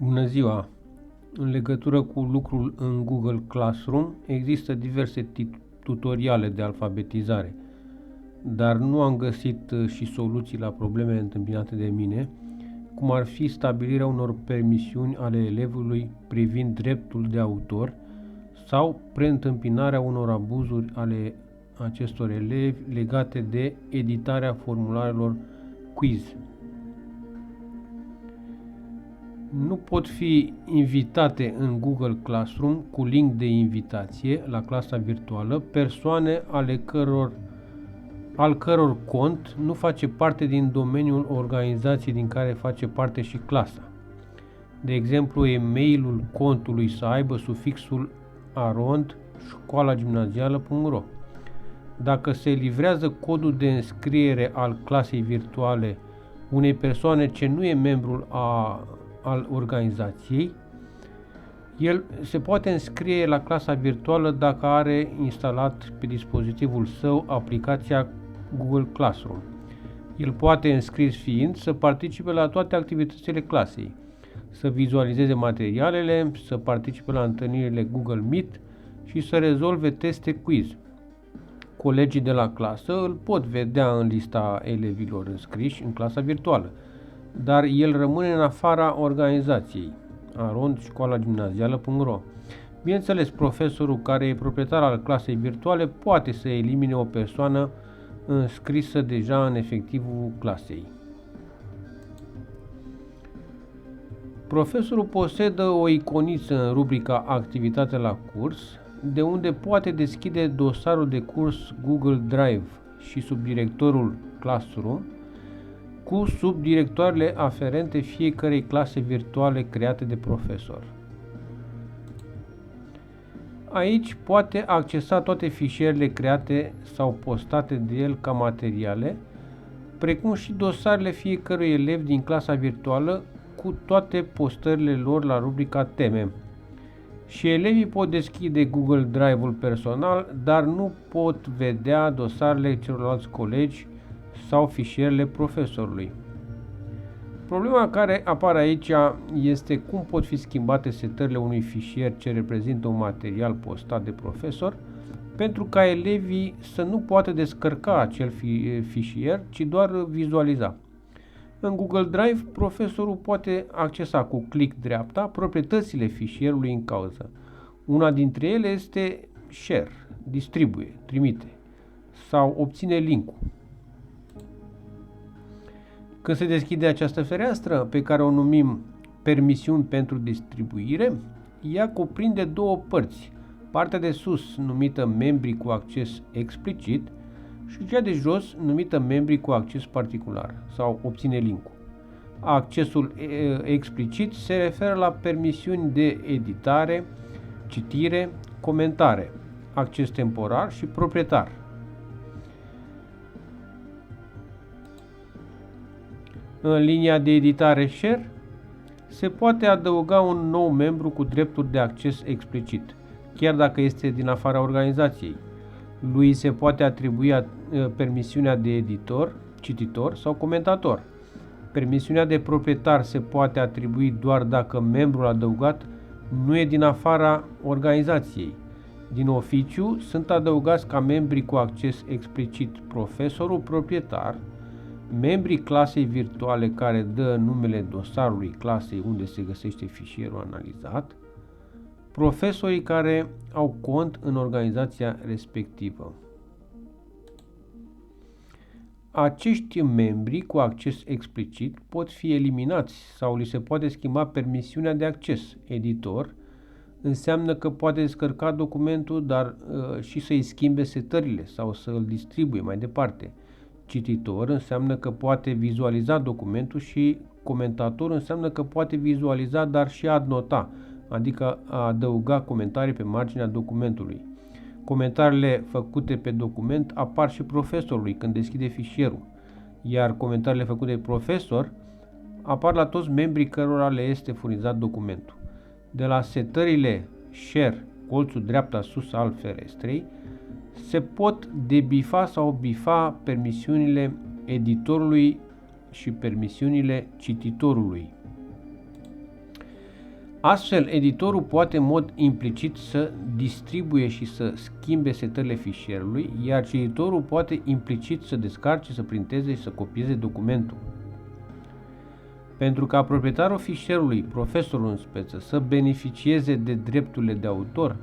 Bună ziua! În legătură cu lucrul în Google Classroom, există diverse tutoriale de alfabetizare, dar nu am găsit și soluții la problemele întâmpinate de mine, cum ar fi stabilirea unor permisiuni ale elevului privind dreptul de autor sau preîntâmpinarea unor abuzuri ale acestor elevi legate de editarea formularelor quiz. Nu pot fi invitate în Google Classroom cu link de invitație la clasa virtuală persoane al căror cont nu face parte din domeniul organizației din care face parte și clasa. De exemplu, e-mailul contului să aibă sufixul arond@școalagimnazială.ro. Dacă se livrează codul de înscriere al clasei virtuale unei persoane ce nu e membru al organizației, el se poate înscrie la clasa virtuală dacă are instalat pe dispozitivul său aplicația Google Classroom. El poate, înscris fiind, să participe la toate activitățile clasei, să vizualizeze materialele, să participe la întâlnirile Google Meet și să rezolve teste quiz. Colegii de la clasă îl pot vedea în lista elevilor înscriși în clasa virtuală, dar el rămâne în afara organizației, arond@școalagimnazială.ro. Bineînțeles, profesorul care e proprietar al clasei virtuale poate să elimine o persoană înscrisă deja în efectivul clasei. Profesorul posedă o iconiță în rubrica Activitate la curs, de unde poate deschide dosarul de curs Google Drive și subdirectorul Classroom cu subdirectoarele aferente fiecărei clase virtuale create de profesor. Aici poate accesa toate fișierele create sau postate de el ca materiale, precum și dosarele fiecărui elev din clasa virtuală cu toate postările lor la rubrica Teme. Și elevii pot deschide Google Drive-ul personal, dar nu pot vedea dosarele celorlalți colegi sau fișierele profesorului. Problema care apare aici este cum pot fi schimbate setările unui fișier ce reprezintă un material postat de profesor, pentru ca elevii să nu poată descărca acel fișier, ci doar vizualiza. În Google Drive, profesorul poate accesa cu click dreapta proprietățile fișierului în cauză. Una dintre ele este share, distribuie, trimite sau obține link-ul. Când se deschide această fereastră, pe care o numim permisiuni pentru distribuire, ea cuprinde două părți, partea de sus numită membri cu acces explicit și cea de jos numită membri cu acces particular sau obține link-ul. Accesul explicit se referă la permisiuni de editare, citire, comentare, acces temporar și proprietar. În linia de editare Share se poate adăuga un nou membru cu drepturi de acces explicit, chiar dacă este din afara organizației. Lui se poate atribui permisiunea de editor, cititor sau comentator. Permisiunea de proprietar se poate atribui doar dacă membrul adăugat nu e din afara organizației. Din oficiu sunt adăugați ca membri cu acces explicit profesorul proprietar, membrii clasei virtuale care dă numele dosarului clasei unde se găsește fișierul analizat, profesorii care au cont în organizația respectivă. Acești membri cu acces explicit pot fi eliminați sau li se poate schimba permisiunea de acces. Editor înseamnă că poate descărca documentul, dar și să-i schimbe setările sau să îl distribuie mai departe. Cititor înseamnă că poate vizualiza documentul și comentator înseamnă că poate vizualiza, dar și adnota, adică a adăuga comentarii pe marginea documentului. Comentariile făcute pe document apar și profesorului când deschide fișierul, iar comentariile făcute de profesor apar la toți membrii cărora le este furnizat documentul. De la setările Share, colțul dreapta sus al ferestrei, se pot debifa sau bifa permisiunile editorului și permisiunile cititorului. Astfel, editorul poate în mod implicit să distribuie și să schimbe setările fișierului, iar cititorul poate implicit să descarce, să printeze și să copieze documentul. Pentru ca proprietarul fișierului, profesorul în speță, să beneficieze de drepturile de autor,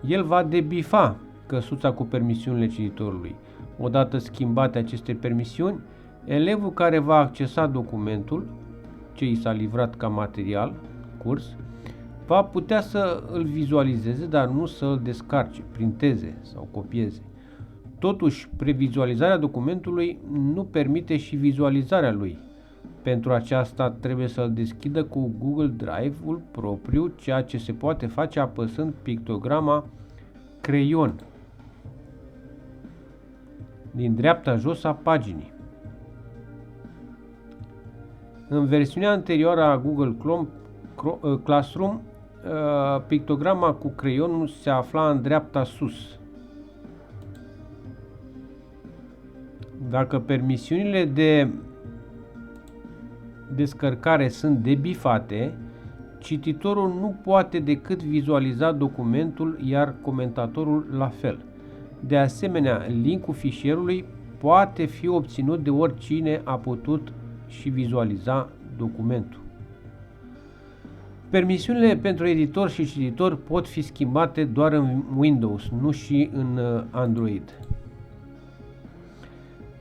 el va debifa căsuța cu permisiunile cititorului. Odată schimbate aceste permisiuni, elevul care va accesa documentul, ce i s-a livrat ca material, curs, va putea să îl vizualizeze, dar nu să îl descarce, printeze sau copieze. Totuși, previzualizarea documentului nu permite și vizualizarea lui. Pentru aceasta trebuie să îl deschidă cu Google Drive-ul propriu, ceea ce se poate face apăsând pictograma creion din dreapta jos a paginii. În versiunea anterioară a Google Classroom, pictograma cu creionul se afla în dreapta sus. Dacă permisiunile de descărcare sunt debifate, cititorul nu poate decât vizualiza documentul, iar comentatorul la fel. De asemenea, linkul fișierului poate fi obținut de oricine a putut și vizualiza documentul. Permisiunile pentru editor și cititor pot fi schimbate doar în Windows, nu și în Android.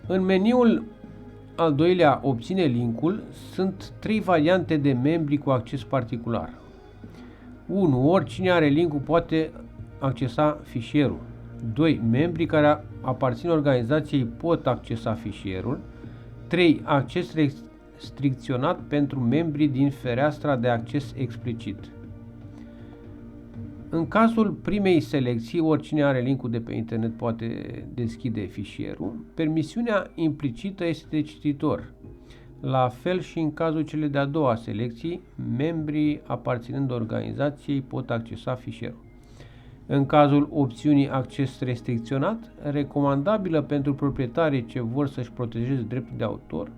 În meniul al doilea, obține linkul, sunt 3 variante de membri cu acces particular. 1. Oricine are linkul poate accesa fișierul. 2. Membrii care aparțin organizației pot accesa fișierul. 3. Acces restricționat pentru membrii din fereastra de acces explicit. În cazul primei selecții, oricine are linkul de pe internet poate deschide fișierul. Permisiunea implicită este de cititor. La fel și în cazul celei de-a doua selecții, membrii aparținând organizației pot accesa fișierul. În cazul opțiunii acces restricționat, recomandabilă pentru proprietarii ce vor să-și protejeze dreptul de autor,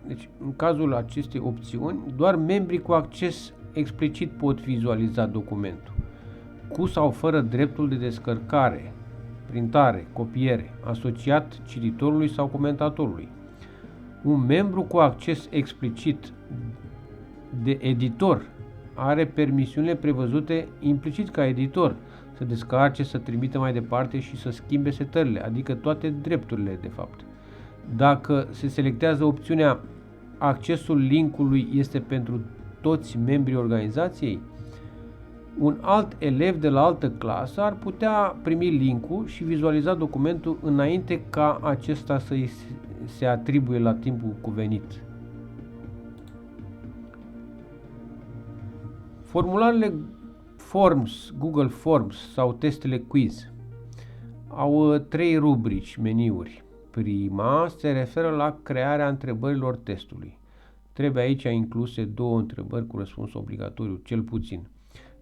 deci în cazul acestei opțiuni, doar membrii cu acces explicit pot vizualiza documentul, cu sau fără dreptul de descărcare, printare, copiere, asociat cititorului sau comentatorului. Un membru cu acces explicit de editor are permisiunile prevăzute implicit ca editor, să descarce, să trimită mai departe și să schimbe setările, adică toate drepturile de fapt. Dacă se selectează opțiunea accesul linkului este pentru toți membrii organizației, un alt elev de la altă clasă ar putea primi linkul și vizualiza documentul înainte ca acesta să îi se atribuie la timpul cuvenit. Formularele Forms, Google Forms sau testele quiz au 3 rubrici, meniuri. Prima se referă la crearea întrebărilor testului. Trebuie aici incluse 2 întrebări cu răspuns obligatoriu, cel puțin,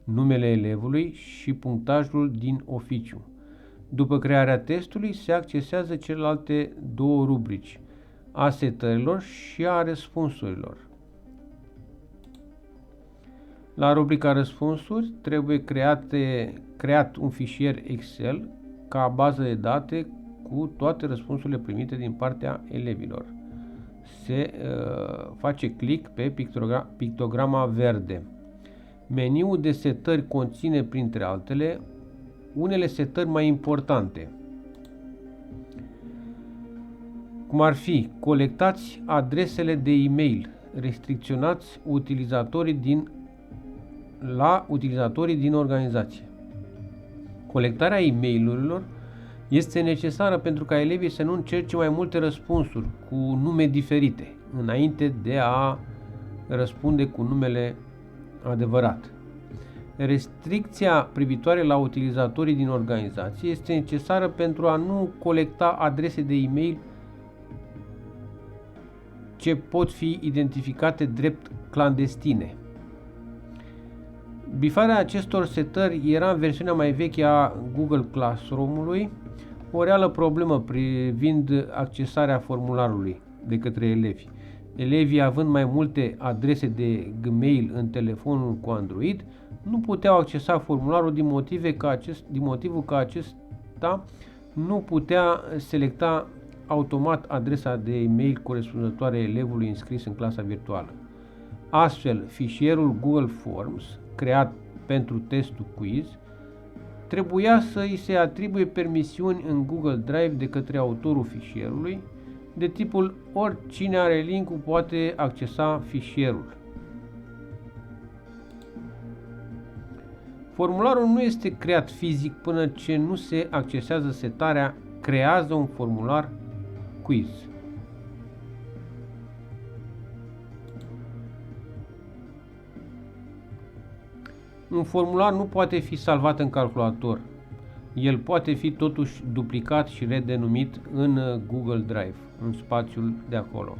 numele elevului și punctajul din oficiu. După crearea testului se accesează celelalte 2 rubrici, a setărilor și a răspunsurilor. La rubrica răspunsuri trebuie creat un fișier Excel ca bază de date cu toate răspunsurile primite din partea elevilor. Se face click pe pictograma verde. Meniul de setări conține, printre altele, unele setări mai importante, cum ar fi: colectați adresele de e-mail, restricționați utilizatorii din organizație. Colectarea e-mailurilor este necesară pentru ca elevii să nu încerce mai multe răspunsuri cu nume diferite, înainte de a răspunde cu numele adevărat. Restricția privitoare la utilizatorii din organizație este necesară pentru a nu colecta adrese de e-mail ce pot fi identificate drept clandestine. Bifarea acestor setări era în versiunea mai veche a Google Classroom-ului, o reală problemă privind accesarea formularului de către elevi. Elevii, având mai multe adrese de Gmail în telefonul cu Android, nu puteau accesa formularul din motivul că acesta nu putea selecta automat adresa de e-mail corespunzătoare elevului înscris în clasa virtuală. Astfel, fișierul Google Forms, creat pentru testul quiz, trebuia să îi se atribuie permisiuni în Google Drive de către autorul fișierului, de tipul oricine are linkul poate accesa fișierul. Formularul nu este creat fizic până ce nu se accesează setarea "Creează un formular quiz". Un formular nu poate fi salvat în calculator. El poate fi totuși duplicat și redenumit în Google Drive, în spațiul de acolo.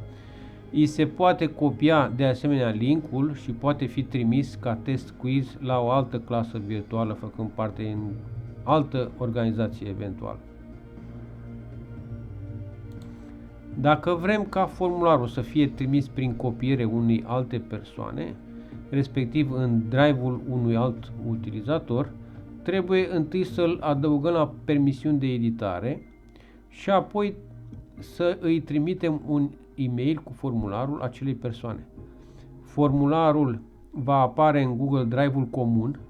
Îi se poate copia de asemenea linkul și poate fi trimis ca test quiz la o altă clasă virtuală, făcând parte în altă organizație eventual. Dacă vrem ca formularul să fie trimis prin copiere unei alte persoane, respectiv în drive-ul unui alt utilizator, trebuie întâi să-l adăugăm la permisiuni de editare și apoi să îi trimitem un e-mail cu formularul acelei persoane. Formularul va apare în Google Drive-ul comun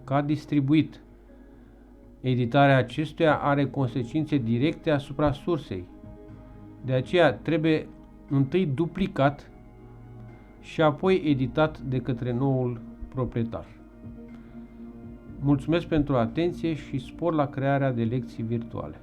ca distribuit. Editarea acestuia are consecințe directe asupra sursei. De aceea trebuie întâi duplicat și apoi editat de către noul proprietar. Mulțumesc pentru atenție și spor la crearea de lecții virtuale.